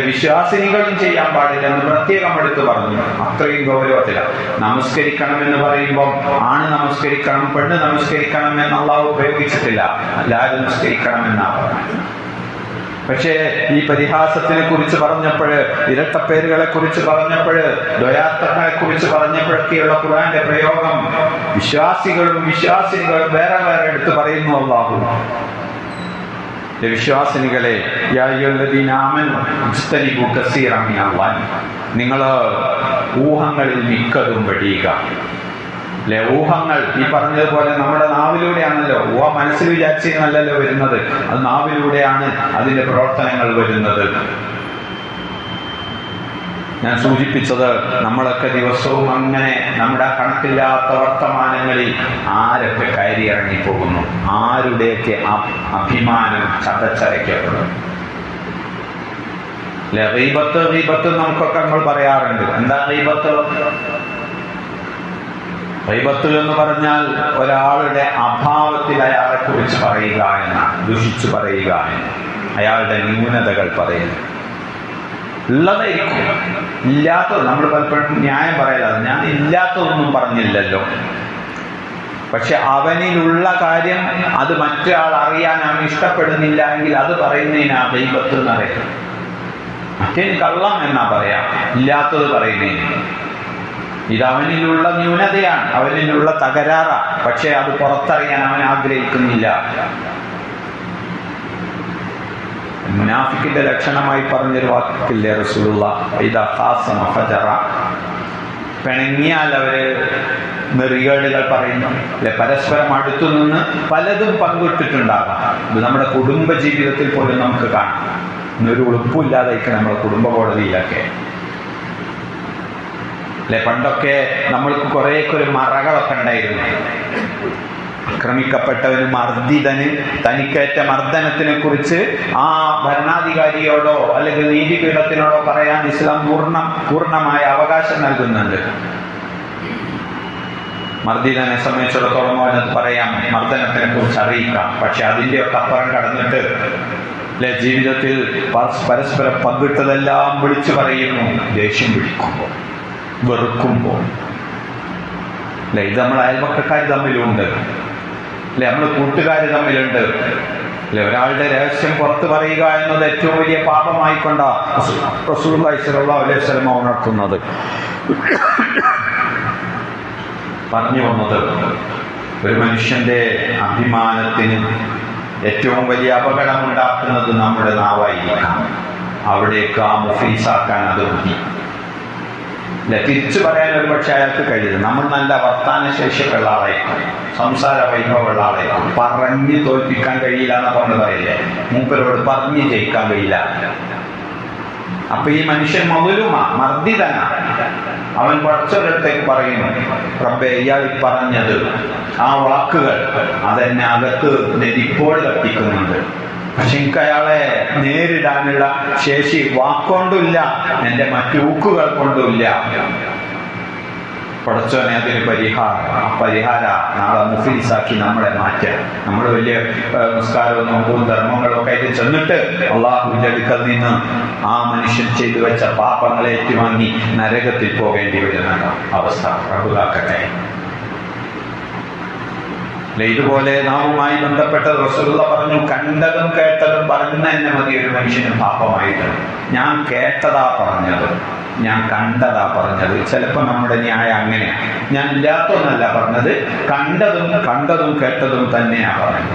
വിശ്വാസിനികളും ചെയ്യാൻ പാടില്ലെന്ന് പ്രത്യേകം എടുത്ത് പറഞ്ഞു. അത്രയും ഗൗരവത്തിലാണ്. നമസ്കരിക്കണം എന്ന് പറയുമ്പോൾ ആണ് നമസ്കരിക്കണം, പെണ്ണ് നമസ്കരിക്കണം എന്ന് അള്ളാഹു ഉപയോഗിച്ചിട്ടില്ല. എല്ലാവരും നമസ്കരിക്കണം എന്നാ പറഞ്ഞത്. പക്ഷേ ഈ പരിഹാസത്തിനെ കുറിച്ച് പറഞ്ഞപ്പോൾ, ഇരട്ടപ്പേരുകളെ കുറിച്ച് പറഞ്ഞപ്പോൾ, ദ്വയാർത്ഥങ്ങളെ കുറിച്ച് പറഞ്ഞപ്പോഴൊക്കെയുള്ള ഖുർആന്റെ പ്രയോഗം വിശ്വാസികളും വിശ്വാസിനികളും വേറെ വേറെ എടുത്ത് പറയുന്നു അള്ളാഹു. വിശ്വാസിനികളെ, നിങ്ങൾ ഊഹങ്ങളിൽ മിക്കതും വെടിയുക. ഊഹങ്ങൾ ഈ പറഞ്ഞതുപോലെ നമ്മുടെ നാവിലൂടെയാണല്ലോ. മനസ്സിൽ വിചാരിച്ചല്ലോ വരുന്നത്, അത് നാവിലൂടെയാണ് അതിന്റെ പ്രവർത്തനങ്ങൾ വരുന്നത്. ഞാൻ സൂചിപ്പിച്ചത്, നമ്മളൊക്കെ ദിവസവും അങ്ങനെ നമ്മുടെ കണക്കില്ലാത്ത വർത്തമാനങ്ങളിൽ ആരൊക്കെ കയറിയിറങ്ങി പോകുന്നു, ആരുടെയൊക്കെ അഭിമാനം ചതച്ചരയ്ക്കപ്പെടും. ഗീബത്ത് ഗീബത്ത് നമുക്കൊക്കെ നമ്മൾ പറയാറുണ്ട്. എന്താ ഗീബത്ത്? ഗീബത്ത് എന്ന് പറഞ്ഞാൽ ഒരാളുടെ അഭാവത്തിൽ അയാളെ കുറിച്ച് പറയുക എന്നാണ്, ദുഷിച്ചു പറയുക എന്ന്, അയാളുടെ ന്യൂനതകൾ പറയുന്നത്. ഉള്ളതായിരിക്കും, ഇല്ലാത്തത് നമ്മൾ പലപ്പോഴും ന്യായം പറയലാണ്. ഞാൻ ഇല്ലാത്തതൊന്നും പറഞ്ഞില്ലല്ലോ, പക്ഷെ അവനിലുള്ള കാര്യം അത് മറ്റൊരാൾ അറിയാൻ അവൻ ഇഷ്ടപ്പെടുന്നില്ല എങ്കിൽ അത് പറയുന്നതിനാ ഗീബത്ത് എന്ന് പറയുന്നത്. മറ്റേന് കള്ളം എന്നാ പറയാം, ഇല്ലാത്തത് പറയുന്നതിന്. ഇത് അവനിലുള്ള ന്യൂനതയാണ്, അവനിലുള്ള തകരാറാ, പക്ഷെ അത് പുറത്തറിയാൻ അവൻ ആഗ്രഹിക്കുന്നില്ല. മുനാഫിക്കിന്റെ ലക്ഷണമായി പറഞ്ഞൊരു വാക്കില്ലേ റസൂലുള്ളാഹ്, ഇദാ ഖാസമ ഫജറ, പിണങ്ങിയാൽ അവര് നെറികേടുകൾ പറയുന്നു അല്ലെ, പരസ്പരം അടുത്തു നിന്ന് പലതും പങ്കിട്ടിട്ടുണ്ടാകാം. ഇത് നമ്മുടെ കുടുംബ ജീവിതത്തിൽ പോലും നമുക്ക് കാണാം. ഇന്നൊരു ഉളുപ്പില്ലാതായിരിക്കും നമ്മുടെ കുടുംബ കോടതിയിലൊക്കെ അല്ലെ. പണ്ടൊക്കെ നമ്മൾക്ക് കുറേയൊക്കെ ഒരു മറകളൊക്കെ ഉണ്ടായിരുന്നു. ആക്രമിക്കപ്പെട്ടവന്, മർദ്ദിതന് തനിക്കേറ്റ മർദ്ദനത്തിനെ കുറിച്ച് ആ ഭരണാധികാരിയോടോ അല്ലെങ്കിൽ നീതിപീഠത്തിനോടോ പറയാൻ ഇസ്ലാം പൂർണ്ണമായ അവകാശം നൽകുന്നുണ്ട്. മർദ്ദിതനെ സംബന്ധിച്ചിടത്തോളം അവനത് പറയാം, മർദ്ദനത്തിനെ കുറിച്ച് അറിയിക്കാം. പക്ഷെ അതിൻ്റെയൊക്കെ അപ്പുറം കടന്നിട്ട് അല്ലെ ജീവിതത്തിൽ പരസ്പരം പങ്കിട്ടതെല്ലാം വിളിച്ചു പറയുന്നു. ദേഷ്യം പിടിക്കുമ്പോൾ, വെറുക്കുമ്പോൾ അല്ലെ. ഇത് നമ്മൾ അയൽപക്കക്കാർ തമ്മിലുണ്ട് അല്ലെ, നമ്മൾ കൂട്ടുകാർ തമ്മിലുണ്ട് അല്ലെ. ഒരാളുടെ രഹസ്യം പുറത്ത് പറയുക എന്നത് ഏറ്റവും വലിയ പാപമായിക്കൊണ്ടാണ് റസൂലുള്ളാഹി സ്വല്ലല്ലാഹു അലൈഹി വസല്ലം ഉണർത്തുന്നത്. പറഞ്ഞു വന്നത്, ഒരു മനുഷ്യന്റെ അഭിമാനത്തിന് ഏറ്റവും വലിയ അപകടമുണ്ടാക്കുന്നത് നമ്മുടെ നാവായിരിക്കാം. അവിടേക്ക് ആ മുഫീസാക്കാൻ അത് മതി അല്ലെ. തിരിച്ചു പറയാൻ ഒരു പക്ഷെ അയാൾക്ക് കഴിയില്ല. നമ്മൾ നല്ല വർത്താന ശേഷിയുള്ള ആളായിരിക്കും, സംസാര വൈഭവമുള്ള ആളായിരിക്കും. പറഞ്ഞ് തോൽപ്പിക്കാൻ കഴിയില്ല എന്ന് പറഞ്ഞതല്ലേ, മൂപ്പരോട് പറഞ്ഞ് ജയിക്കാൻ കഴിയില്ല. അപ്പൊ ഈ മനുഷ്യൻ മർദ്ദിതനാ. അവൻ പടച്ചവരടുത്തേക്ക് പറയുന്നു, റബ്ബേ, ഇയാൾ പറഞ്ഞത് ആ വാക്കുകൾ അതെന്നെ അകത്ത് നെരിപ്പോൾ കത്തിക്കുന്നുണ്ട്. പക്ഷെ എനിക്ക് അയാളെ നേരിടാനുള്ള ശേഷി വാക്കൊണ്ടുമില്ല, എൻ്റെ മറ്റൂക്കുകൾ കൊണ്ടുമില്ല. പടച്ചോനെ അതിന് പരിഹാര നാളെ മുഫീസാക്കി നമ്മളെ മാറ്റുക. നമ്മൾ വലിയ നിസ്കാരവും നോമ്പും ധർമ്മങ്ങളൊക്കെ ആയിട്ട് ചെന്നിട്ട് അള്ളാഹുവിന്റെ അടുക്കൽ നിന്ന് ആ മനുഷ്യൻ ചെയ്തു വെച്ച പാപങ്ങളെ ഏറ്റുവാങ്ങി നരകത്തിൽ പോകേണ്ടി വരുന്ന അവസ്ഥ റബ്ബുകാക്കട്ടെ. ഇതുപോലെ നാവുമായി ബന്ധപ്പെട്ട റസൂലുള്ളാഹി പറഞ്ഞു, കണ്ടതും കേട്ടതും പറയുന്ന തന്നെ മതി ഒരു മനുഷ്യന് പാപമായിട്ട്. ഞാൻ കേട്ടതാ പറഞ്ഞത്, ഞാൻ കണ്ടതാ പറഞ്ഞത്. ചിലപ്പോൾ നമ്മുടെ ന്യായം അങ്ങനെ, ഞാൻ ഇല്ലാത്തൊന്നല്ല പറഞ്ഞത്, കണ്ടതും കേട്ടതും തന്നെയാണ് പറഞ്ഞത്.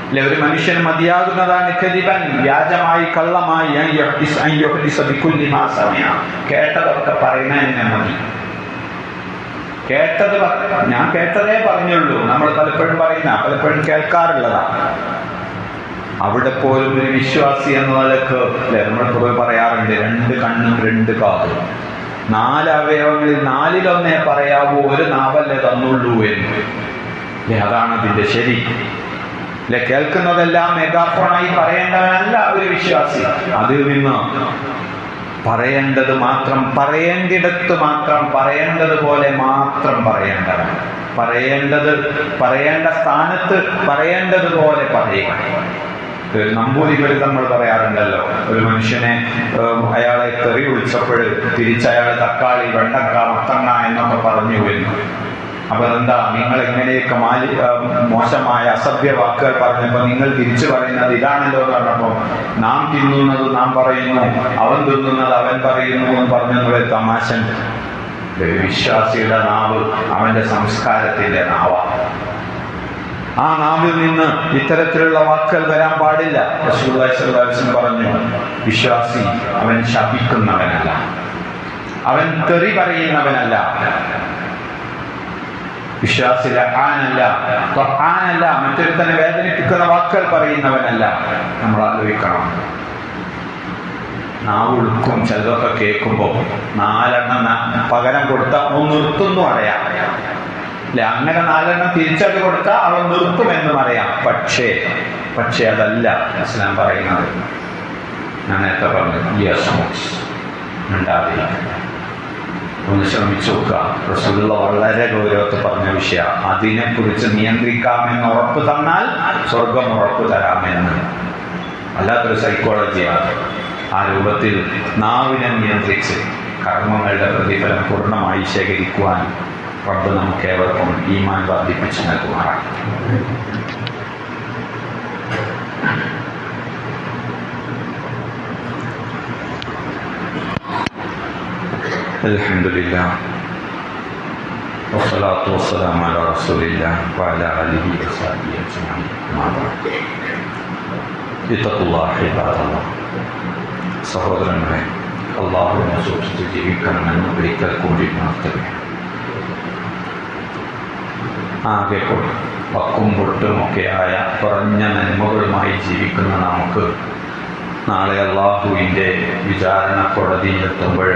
അല്ലെ, ഒരു മനുഷ്യന് മതിയാകുന്നതാണ് കദിബൻ, വ്യാജമായി, കള്ളമായി. കേട്ടതൊക്കെ പറയുന്ന തന്നെ മതി. ഞാൻ കേട്ടതേ പറഞ്ഞുള്ളൂ. നമ്മൾ പലപ്പോഴും പലപ്പോഴും കേൾക്കാറുള്ളതാണ്. അവിടെ പോലും ഒരു വിശ്വാസി എന്ന നിലക്ക് അല്ലെ, നമ്മൾ പൊതുവെ പറയാറുണ്ട്, 2 കണ്ണും 2 കാതും, 4 അവയവങ്ങളിൽ 4-1 പറയാവൂ, ഒരു നാവല്ലേ തന്നുള്ളൂ എന്ന് അല്ലെ. അതാണ് അതിന്റെ ശരി അല്ലെ. കേൾക്കുന്നതെല്ലാം മെഗാഫോണായി പറയേണ്ടവനല്ല ഒരു വിശ്വാസി. അതിൽ നിന്ന് പറയേണ്ടത് മാത്രം, പറയേണ്ടിടത്ത് മാത്രം, പറയേണ്ടതുപോലെ മാത്രം പറയേണ്ടവൻ. പറയേണ്ട സ്ഥാനത്ത് പറയേണ്ടതുപോലെ പറയുക. നമ്പൂതിരി നമ്മൾ പറയാറുണ്ടല്ലോ, ഒരു മനുഷ്യനെ അയാളെ തെറി വിളിച്ചപ്പോൾ തിരിച്ചയാൾ തക്കാളി, വെണ്ടക്ക, മത്തങ്ങ എന്നൊക്കെ പറഞ്ഞു വരുന്നു. അപ്പൊ എന്താ, നിങ്ങൾ എങ്ങനെയൊക്കെ മോശമായ അസഭ്യ വാക്കുകൾ പറഞ്ഞപ്പോൾ നിങ്ങൾ തിരിച്ചു പറയുന്നത് ഇതാണല്ലോ എന്ന് പറഞ്ഞപ്പോൾ, നാം തിന്നുന്നത് നാം പറയുന്നു, അവൻ തിന്നുന്നത് അവൻ പറയുന്നു എന്ന് പറഞ്ഞ തമാശ. വിശ്വാസിയുടെ നാവ് അവന്റെ സംസ്കാരത്തിന്റെ നാവാണ്. ആ നാവിൽ നിന്ന് ഇത്തരത്തിലുള്ള വാക്കുകൾ വരാൻ പാടില്ല. റസൂലുള്ളാഹി സ്വല്ലല്ലാഹു അലൈഹി വസല്ലം പറഞ്ഞു, വിശ്വാസി അവൻ ശപിക്കുന്നവനല്ല, അവൻ തെറി പറയുന്നവനല്ല, വിശ്വാസി ലആനല്ല, മറ്റൊരുത്തനെ വേദനിപ്പിക്കുന്ന വാക്കുകൾ പറയുന്നവനല്ല. നമ്മൾ ആലോചിക്കണം, നാവ് ഉളുക്കും. ചിലതൊക്കെ കേൾക്കുമ്പോൾ 4 പകരം കൊടുത്താൽ അവൻ നിർത്തുന്നു അറിയാം അല്ലെ. അങ്ങനെ 4 തിരിച്ചത് കൊടുത്താൽ അവൻ നിർത്തുമെന്നും അറിയാം. പക്ഷേ അതല്ല ഇസ്ലാം പറയുന്നത്. ഞാൻ നേരത്തെ പറഞ്ഞു, ഉണ്ടാവില്ല. ഒന്ന് ശ്രമിച്ചു നോക്കുക. റസൂലുള്ളാഹി വളരെ ഗൗരവത്തിൽ പറഞ്ഞ വിഷയം, അതിനെക്കുറിച്ച് നിയന്ത്രിക്കാമെന്ന് ഉറപ്പ് തന്നാൽ സ്വർഗം ഉറപ്പ് തരാമെന്ന്. അല്ലാത്തൊരു സൈക്കോളജിയാണ്. ആ രൂപത്തിൽ നാവിനെ നിയന്ത്രിച്ച് കർമ്മങ്ങളുടെ പ്രതിഫലം പൂർണ്ണമായി ശേഖരിക്കുവാൻ റബ്ബ് നമുക്ക് ഏവർക്കും ഈമാൻ വർദ്ധിപ്പിച്ചു നൽകുമാറാണ്. അൽഹംദുലില്ലാഹ് വസ്സലാത്തു വസ്സലാമു അലാ റസൂലില്ലാഹ് വഅലാ ആലിഹി വസഹ്ബിഹി അജ്മഈൻ. ഇത്തഖുല്ലാഹി ഇബാദല്ലാഹ്. സഹോദരങ്ങളെ, അള്ളാഹുവിനെ സൂക്ഷിച്ച് ജീവിക്കണമെന്ന് ഒരിക്കൽ കൂടി ഉണർത്തുകയാണ്. ആകെ വക്കും പൊട്ടുമൊക്കെയായ കുറഞ്ഞ നന്മകളുമായി ജീവിക്കുന്ന നമുക്ക് നാളെ അള്ളാഹുവിൻ്റെ വിചാരണ കോടതിയിലെത്തുമ്പോൾ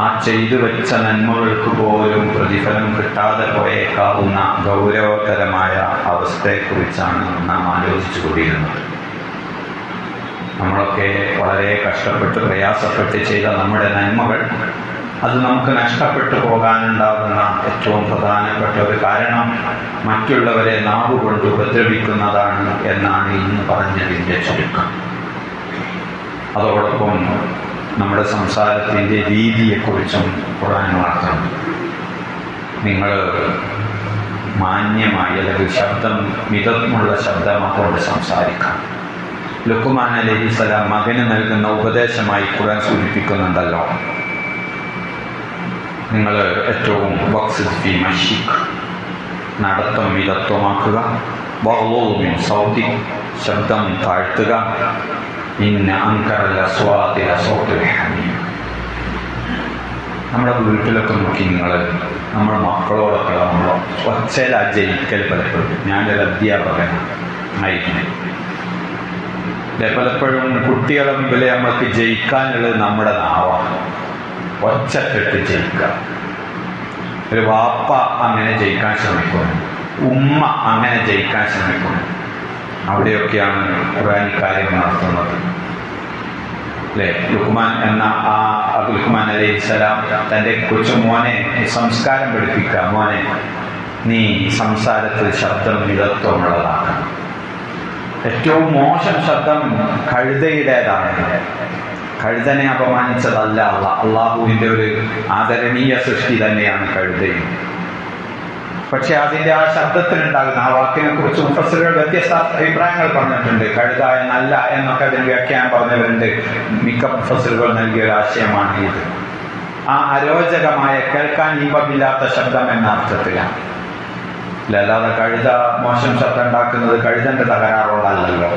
ആ ചെയ്തു വെച്ച നന്മകൾക്ക് പോലും പ്രതിഫലം കിട്ടാതെ പോയേക്കാവുന്ന ഗൗരവകരമായ അവസ്ഥയെക്കുറിച്ചാണ് നാം ആലോചിച്ചു കൂടിയിരുന്നത്. നമ്മളൊക്കെ വളരെ കഷ്ടപ്പെട്ട് പ്രയാസപ്പെട്ട് ചെയ്ത നമ്മുടെ നന്മകൾ അത് നമുക്ക് നഷ്ടപ്പെട്ടു പോകാനുണ്ടാകുന്ന ഏറ്റവും പ്രധാനപ്പെട്ട ഒരു കാരണം മറ്റുള്ളവരെ നാവുകൊണ്ട് ഉപദ്രവിക്കുന്നതാണ് എന്നാണ് ഇന്ന് പറഞ്ഞതിൻ്റെ ചുരുക്കം. അതോടൊപ്പം നമ്മുടെ സംസാരത്തിൻ്റെ രീതിയെക്കുറിച്ചും ഖുർആൻ ഉണർത്തുന്നു. നിങ്ങൾ മാന്യമായി അല്ലെങ്കിൽ മിതമുള്ള ശബ്ദമാക്കൊണ്ട് സംസാരിക്കാം. ലുക്മാൻ അലൈഹിസ്സലാം മകന് നൽകുന്ന ഉപദേശമായി ഖുർആൻ സൂചിപ്പിക്കുന്നുണ്ടല്ലോ, നിങ്ങൾ ഏറ്റവും വഖ്സിദ് ഫീ മശീഖ്, നടത്തം മിതത്വമാക്കുക, വഗ്ളുദ് മിൻ സൗതിക്, ശബ്ദം താഴ്ത്തുക, ഇന്ന അൻകറൽ അസ്വാതി ലസൗതുൽ ഹമീർ. നമ്മുടെ വീട്ടിലൊക്കെ നോക്കി നമ്മുടെ മക്കളോടൊക്കെ നമ്മൾ ഒച്ചയില ജയിക്കൽ പലപ്പോഴും. ഞാനൊരു അധ്യാപകനായിരുന്നു. പലപ്പോഴും കുട്ടികളെ മുമ്പിൽ നമ്മൾക്ക് ജയിക്കാനുള്ളത് നമ്മുടെ നാവാണ്. ഒച്ചക്കെട്ട് ജയിക്കുക. ഒരു വാപ്പ അങ്ങനെ ജയിക്കാൻ ശ്രമിക്കുന്നു, ഉമ്മ അങ്ങനെ ജയിക്കാൻ ശ്രമിക്കുന്നു. അവിടെയൊക്കെയാണ് ഖുർആൻ കാര്യം നടത്തുന്നത്. അല്ലേ? ലുക്മാൻ അലൈഹിസ്സലാം തൻ്റെ കൊച്ചുമോനെ സംസ്കാരം പഠിപ്പിക്കുക. മോനെ, നീ സംസാരത്തിൽ ശബ്ദം മിതത്വമുള്ളതാക്കണം. ഏറ്റവും മോശം ശബ്ദം കഴുതയുടേതാണ്. കഴുതനെ അപമാനിച്ചതല്ല അള്ളാഹുവിൻ്റെ ഒരു ആദരണീയ സൃഷ്ടി തന്നെയാണ് കഴുതയും. പക്ഷെ അതിൻ്റെ ആ ശബ്ദത്തിനുണ്ടാകുന്ന ആ വാക്കിനെ കുറിച്ച് മുഫസ്സിറുകൾ വ്യത്യസ്ത അഭിപ്രായങ്ങൾ പറഞ്ഞിട്ടുണ്ട്. കഴുത എന്നല്ല എന്നൊക്കെ അതിന് വ്യാഖ്യാനം പറഞ്ഞവരുണ്ട്. മിക്ക മുഫസ്സിറുകൾ നൽകിയ ഒരു ആശയമാണ് ഇത്. ആ അരോചകമായ, കേൾക്കാൻ ഇമ്പമില്ലാത്ത ശബ്ദം എന്ന അർത്ഥത്തിലാണ്. അല്ലാതെ കഴുത മോശം ശബ്ദം ഉണ്ടാക്കുന്നത് കഴുതന്റെ തകരാറുള്ളതല്ലോ.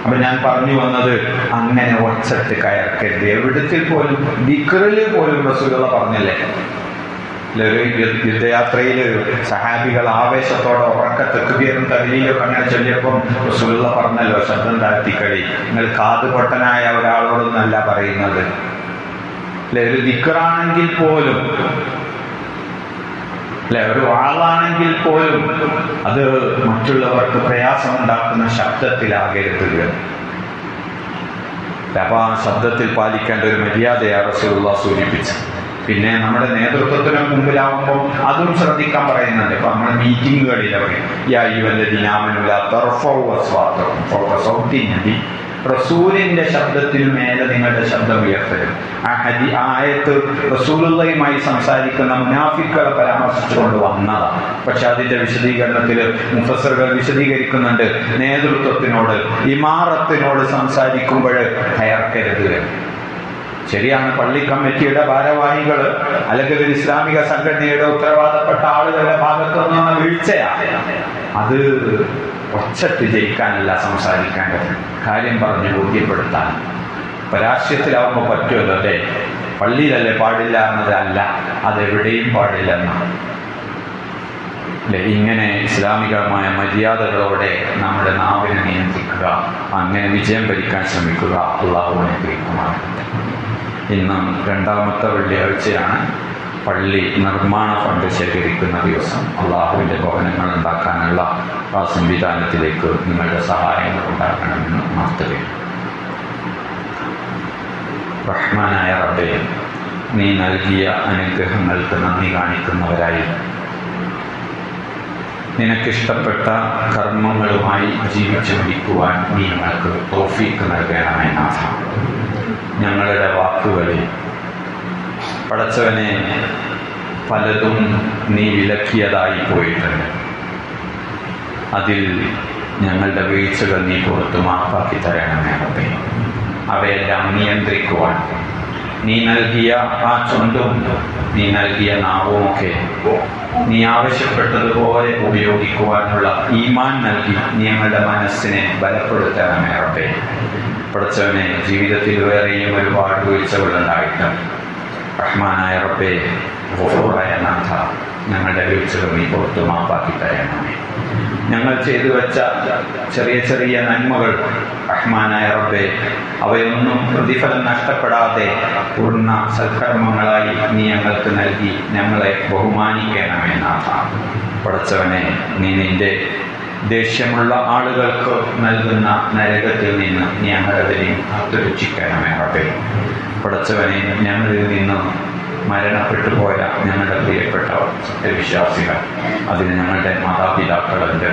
അപ്പൊ ഞാൻ പറഞ്ഞു വന്നത്, അങ്ങനെ ഒച്ചട്ട് കയർക്കരുത്. എവിടത്തിൽ പോലും ദിക്റിൽ പോലും റസൂലുള്ളാഹി പറഞ്ഞില്ലേ, ഒരു യുദ്ധയാത്രയിൽ സഹാബികൾ ആവേശത്തോടെ ഉറക്ക തെക്കുബീറും തഹ്ലീലൊക്കെ അങ്ങനെ ചൊല്ലിയപ്പം റസൂലുള്ളാഹി പറഞ്ഞല്ലോ, ശബ്ദം താഴ്ത്തിക്കളി. നിങ്ങൾ കാതുപൊട്ടനായ ഒരാളോടൊന്നല്ല പറയുന്നത്. ഒരു ദിക്റാണെങ്കിൽ പോലും, ഒരു വാളാണെങ്കിൽ പോലും അത് മറ്റുള്ളവർക്ക് പ്രയാസമുണ്ടാക്കുന്ന ശബ്ദത്തിലാകരുത്. അപ്പൊ ആ ശബ്ദത്തിൽ പാലിക്കേണ്ട ഒരു മര്യാദയാണ് റസൂലുള്ളാഹി സൂചിപ്പിച്ചത്. പിന്നെ നമ്മുടെ നേതൃത്വത്തിന് മുമ്പിലാവുമ്പോൾ അതും ശ്രദ്ധിക്കാൻ പറയുന്നുണ്ട്. ഇപ്പൊ നമ്മുടെ മീറ്റിങ്ങുകളിലൊക്കെ റസൂലിന്റെ ശബ്ദത്തിന് മേലെ നിങ്ങളുടെ ശബ്ദം ഉയർത്തരുത്. ആ ആയത്ത് റസൂലുള്ളാഹിയുമായി സംസാരിക്കുന്ന മുനാഫിക്കുകളെ പരാമർശിച്ചുകൊണ്ട് വന്നതാണ്. പക്ഷെ അതിന്റെ വിശദീകരണത്തിൽ മുഫസ്സിറുകൾ വിശദീകരിക്കുന്നുണ്ട്, നേതൃത്വത്തിനോട്, ഇമാറത്തിനോട് സംസാരിക്കുമ്പോൾ കയർക്കരുത്. ശരിയാണ്, പള്ളി കമ്മിറ്റിയുടെ ഭാരവാഹികൾ അല്ലെങ്കിൽ ഒരു ഇസ്ലാമിക സംഘടനയുടെ ഉത്തരവാദപ്പെട്ട ആളുകളുടെ ഭാഗത്തു നിന്നുള്ള വീഴ്ചയാണ്. അത് ഒച്ചട്ട് ജയിക്കാനല്ല സംസാരിക്കേണ്ടത്, കാര്യം പറഞ്ഞ് ബോധ്യപ്പെടുത്താൻ. പരാശ്യത്തിലാവുമ്പോൾ പറ്റുമല്ലോ, അല്ലേ? പള്ളിയിലല്ലേ പാടില്ല എന്നതല്ല, അതെവിടെയും പാടില്ലെന്നാണ്. അല്ലെ? ഇങ്ങനെ ഇസ്ലാമികമായ മര്യാദകളോടെ നമ്മുടെ നാവിനെ നിയന്ത്രിക്കുക, അങ്ങനെ വിജയം ഭരിക്കാൻ ശ്രമിക്കുക. അള്ളാഹു അനുഗ്രഹിക്കുമാറാകട്ടെ. ഇന്ന് രണ്ടാമത്തെ വെള്ളിയാഴ്ചയാണ്. പള്ളി നിർമ്മാണ ഫണ്ട് ശേഖരിക്കുന്ന ദിവസം. അള്ളാഹുവിൻ്റെ ഭവനങ്ങൾ ഉണ്ടാക്കാനുള്ള ആ സംവിധാനത്തിലേക്ക് നിങ്ങളുടെ സഹായങ്ങൾ ഉണ്ടാക്കണമെന്ന് ഉണർത്തുകയാണ്. റഹ്മാനായ റബ്ബേ, നീ നൽകിയ അനുഗ്രഹങ്ങൾക്ക് നന്ദി കാണിക്കുന്നവരായി നിനക്കിഷ്ടപ്പെട്ട കർമ്മങ്ങളുമായി ജീവിച്ചു മരിക്കുവാൻ നീ ഞങ്ങൾക്ക് തൗഫീഖ് നൽകണമേ നാഥ. ഞങ്ങളുടെ വാക്കുകളിൽ പടച്ചവനെ പലതും നീ വിലക്കിയതായി പോയിട്ടുണ്ട്. അതിൽ ഞങ്ങളുടെ വീഴ്ചകൾ നീ പുറത്തു മാപ്പാക്കി തരണമേ റബ്ബേ. അവയെല്ലാം നിയന്ത്രിക്കുവാൻ, നീ നൽകിയ ആ ചുണ്ടും നീ നൽകിയ നാവുമൊക്കെ നീ ആവശ്യപ്പെട്ടതുപോലെ ഉപയോഗിക്കുവാനുള്ള ഈമാൻ നൽകി നീ ഞങ്ങളുടെ മനസ്സിനെ ബലപ്പെടുത്തണമേ റബ്ബേ. പഠിച്ചവനെ, ജീവിതത്തിൽ വേറെയും ഒരുപാട് വീഴ്ചകളുണ്ടായിട്ടും റഹ്മാനായ റബ്ബേ, ഗഫൂറായ നാഥ, ഞങ്ങളുടെ വീഴ്ചകൾ നീ പുറത്തു മാപ്പാക്കി തരണമേ. ഞങ്ങൾ ചെയ്തു വെച്ച ചെറിയ ചെറിയ നന്മകൾ റഹ്മാനായ റബ്ബേ, അവയൊന്നും പ്രതിഫലം നഷ്ടപ്പെടാതെ പൂർണ്ണ സൽക്കർമ്മങ്ങളായി നീ ഞങ്ങൾക്ക് നൽകി ഞങ്ങളെ ബഹുമാനിക്കണമേ നാഥ. പഠിച്ചവനെ, നീ നിന്റെ ദേഷ്യമുള്ള ആളുകൾക്ക് നൽകുന്ന നരകത്തിൽ നിന്ന് നീ ഞങ്ങളെയും കാത്തുരക്ഷിക്കണമേ റബ്ബേ. പഠിച്ചവനെ, ഞങ്ങളിൽ നിന്നും മരണപ്പെട്ടു പോയ ഞങ്ങളുടെ പ്രിയപ്പെട്ട സത്യവിശ്വാസികൾ, അതിന് ഞങ്ങളുടെ മാതാപിതാക്കളുണ്ട്,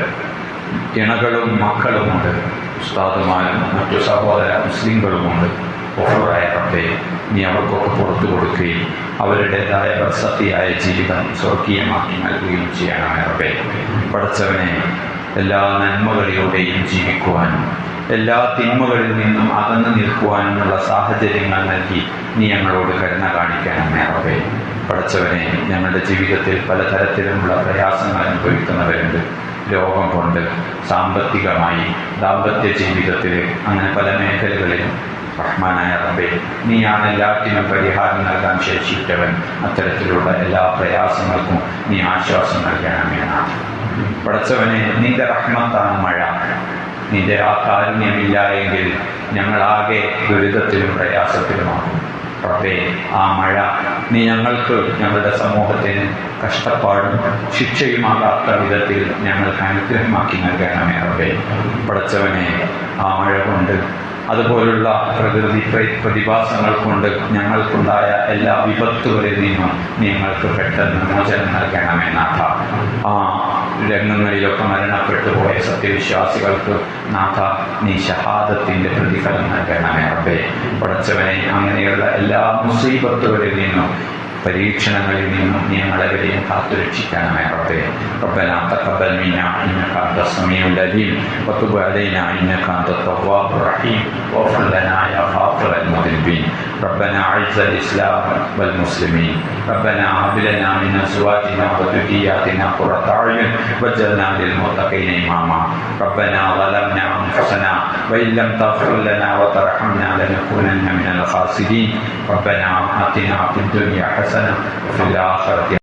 ഇണകളും മക്കളുമുണ്ട്, ഉസ്താദുമാരും മറ്റു സഹോദര മുസ്ലിങ്ങളുമുണ്ട്. ഗഫൂറായ റബ്ബേ, നീ അവർക്കൊക്കെ പുറത്തു കൊടുക്കുകയും അവരുടേതായ ബർസത്തിയായ ജീവിതം സ്വർഗീയമാക്കി നൽകുകയും ചെയ്യണമേ റബ്ബേ. പഠിച്ചവനെ, എല്ലാ നന്മകളിലൂടെയും ജീവിക്കുവാനും എല്ലാ തിന്മകളിൽ നിന്നും അകന്നു നിൽക്കുവാനുമുള്ള സാഹചര്യങ്ങൾ നൽകി നീ ഞങ്ങളോട് കരുണ കാണിക്കണമേ റബ്ബേ. പഠിച്ചവനെ, ഞങ്ങളുടെ ജീവിതത്തിൽ പലതരത്തിലുമുള്ള പ്രയാസങ്ങൾ അനുഭവിക്കുന്നവരുണ്ട്. രോഗം കൊണ്ട്, സാമ്പത്തികമായി, ദാമ്പത്യ ജീവിതത്തിൽ, അങ്ങനെ പല മേഖലകളിലും റഹ്മാനായ റബ്ബേ, നീയാണ് എല്ലാറ്റിനും പരിഹാരം നൽകാൻ ശേഷിച്ചവൻ. അത്തരത്തിലുള്ള എല്ലാ പ്രയാസങ്ങൾക്കും നീ ആശ്വാസം നൽകണമേ നാഥ. പഠിച്ചവനെ, നിന്റെ റഹ്മത്താണ് മഴ. നിന്റെ ആ കാരുണ്യമില്ല എങ്കിൽ ഞങ്ങളാകെ ദുരിതത്തിലും പ്രയാസത്തിലുമാകും റബ്ബേ. ആ മഴ നീ ഞങ്ങൾക്ക്, ഞങ്ങളുടെ സമൂഹത്തിന് കഷ്ടപ്പാടും ശിക്ഷയുമാകാത്ത വിധത്തിൽ ഞങ്ങൾക്ക് അനുഗ്രഹമാക്കി നൽകണമേ റബ്ബേ. പഠിച്ചവനെ, ആ മഴ കൊണ്ട്, അതുപോലുള്ള പ്രകൃതി പ്രതിഭാസങ്ങൾ കൊണ്ട് ഞങ്ങൾക്കുണ്ടായ എല്ലാ വിപത്തുകളിൽ നിന്നും ഞങ്ങൾക്ക് പെട്ടെന്ന് മോചനം നൽകണമേ നാഥ. ആ രംഗങ്ങളിലൊക്കെ മരണപ്പെട്ടു പോയ സത്യവിശ്വാസികൾക്ക് നാഥ, നീ ഷഹാദത്തിൻ്റെ പ്രതിഫലം നൽകണമേ റബ്ബേ. പഠിച്ചവനെ, അങ്ങനെയുള്ള എല്ലാ മുസീബത്തുകളിൽ നിന്നും പരീക്ഷണങ്ങളിൽ നിന്നും നീ ഞങ്ങളെവരെയും കാത്തുരക്ഷിക്കണമേ റബ്ബേ. ربنا تقبل منا إنك أنت السميع العليم وتب علينا إنك أنت التواب الرحيم واغفر لنا يا غافر المذنبين. ربنا أعز الإسلام والمسلمين. ربنا هب لنا من أزواجنا وذرياتنا قرة أعين واجعلنا للمتقين إماما. ربنا ظلمنا أنفسنا وإن لم تغفر لنا وترحمنا لنكونن من الخاسرين. ربنا آتنا في الدنيا حسنة وفي الآخرة